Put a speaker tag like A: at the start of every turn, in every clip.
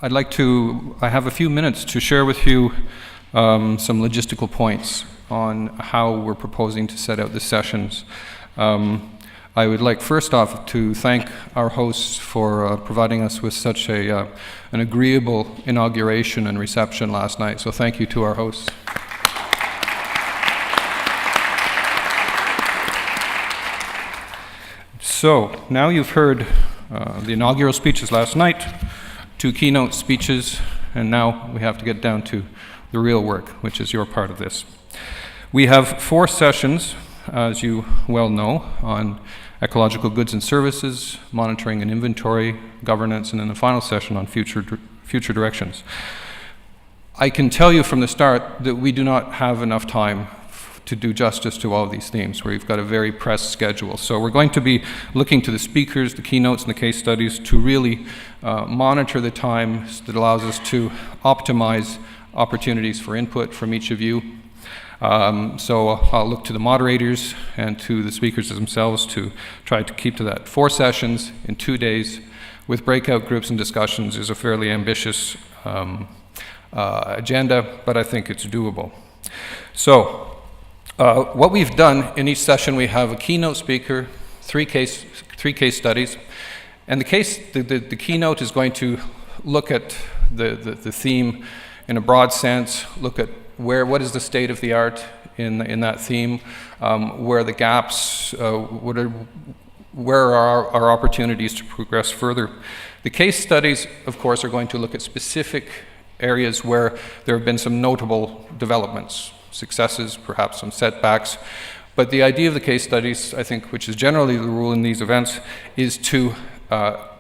A: I have a few minutes to share with you some logistical points on how we're proposing to set out the sessions. I would like first off to thank our hosts for providing us with such an agreeable inauguration and reception last night, so thank you to our hosts. So, now you've heard the inaugural speeches last night, 2 keynote speeches, and now we have to get down to the real work, which is your part of this. We have 4 sessions, as you well know, on ecological goods and services, monitoring and inventory, governance, and then the final session on future directions. I can tell you from the start that we do not have enough time to do justice to all of these themes. We've got a very pressed schedule. So we're going to be looking to the speakers, the keynotes, and the case studies to really monitor the time that allows us to optimize opportunities for input from each of you. So I'll look to the moderators and to the speakers themselves to try to keep to that. 4 sessions in 2 days with breakout groups and discussions is a fairly ambitious agenda, but I think it's doable. So what we've done in each session, we have a keynote speaker, 3 case studies, and the keynote is going to look at the theme in a broad sense, look at what is the state of the art in that theme, where are the gaps, where are our opportunities to progress further. The case studies, of course, are going to look at specific areas where there have been some notable developments, successes, perhaps some setbacks. But the idea of the case studies, I think, which is generally the rule in these events, is to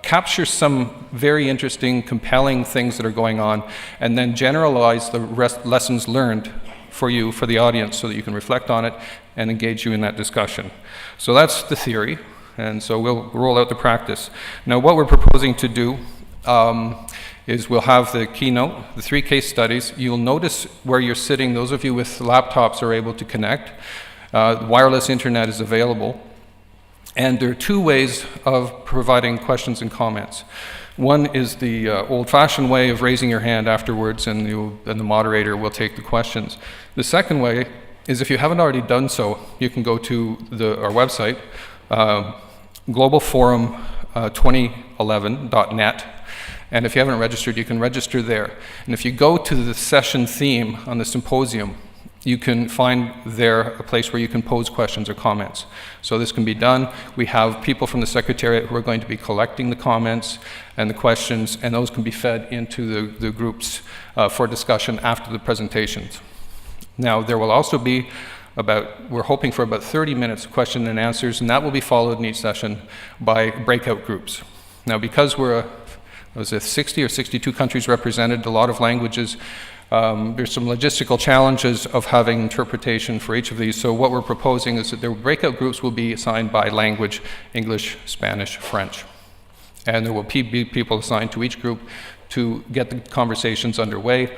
A: capture some very interesting, compelling things that are going on, and then generalize the lessons learned for you, for the audience, so that you can reflect on it and engage you in that discussion. So that's the theory, and so we'll roll out the practice. Now, what we're proposing to do is we'll have the keynote, the 3 case studies. You'll notice where you're sitting, those of you with laptops are able to connect. Wireless internet is available. And there are 2 ways of providing questions and comments. One is the old-fashioned way of raising your hand afterwards, and the moderator will take the questions. The second way is, if you haven't already done so, you can go to our website, globalforum2011.net, and if you haven't registered, you can register there. And if you go to the session theme on the symposium, you can find there a place where you can pose questions or comments. So this can be done. We have people from the Secretariat who are going to be collecting the comments and the questions, and those can be fed into the groups for discussion after the presentations. Now, there will also be we're hoping for about 30 minutes of question and answers, and that will be followed in each session by breakout groups. Now, because we're 60 or 62 countries represented, a lot of languages, there's some logistical challenges of having interpretation for each of these. So what we're proposing is that the breakout groups will be assigned by language: English, Spanish, French. And there will be people assigned to each group to get the conversations underway.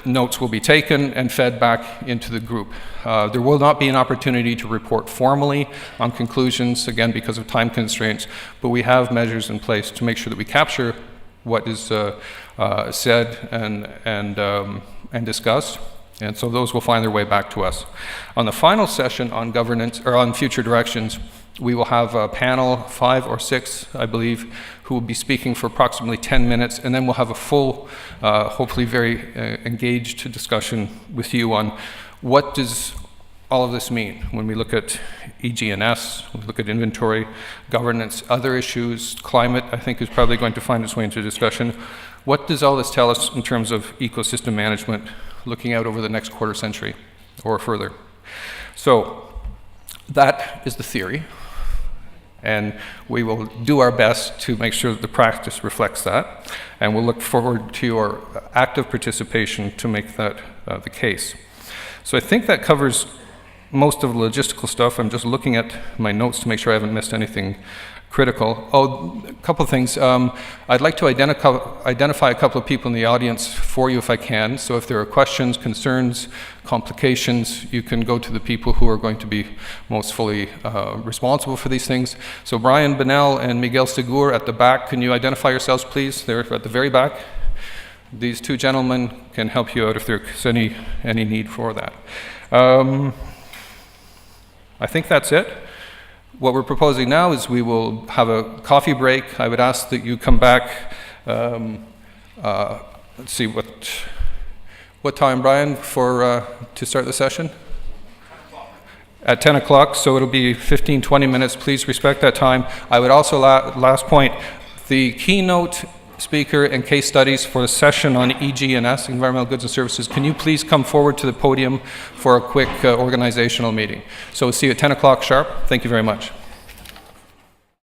A: Notes will be taken and fed back into the group. There will not be an opportunity to report formally on conclusions, again, because of time constraints, but we have measures in place to make sure that we capture what is said and discussed, and so those will find their way back to us. On the final session on governance, or on future directions, we will have a panel, 5 or 6, I believe, who will be speaking for approximately 10 minutes, and then we'll have a full, hopefully very engaged discussion with you on what does all of this mean when we look at EG&S, we look at inventory, governance, other issues. Climate, I think, is probably going to find its way into discussion. What does all this tell us in terms of ecosystem management, looking out over the next quarter century or further? So that is the theory, and we will do our best to make sure that the practice reflects that, and we'll look forward to your active participation to make that the case. So I think that covers most of the logistical stuff. I'm just looking at my notes to make sure I haven't missed anything critical. Oh, a couple of things. I'd like to identify a couple of people in the audience for you if I can. So if there are questions, concerns, complications, you can go to the people who are going to be most fully responsible for these things. So Brian Bennell and Miguel Segur at the back, can you identify yourselves, please? They're at the very back. These two gentlemen can help you out if there's any need for that. I think that's it. What we're proposing now is we will have a coffee break. I would ask that you come back, let's see, what time, Brian, to start the session? 10 o'clock. At 10 o'clock, so it'll be 15, 20 minutes. Please respect that time. I would also, last point, the keynote speaker and case studies for the session on EG&S, Environmental Goods and Services, can you please come forward to the podium for a quick organizational meeting? So we'll see you at 10 o'clock sharp. Thank you very much.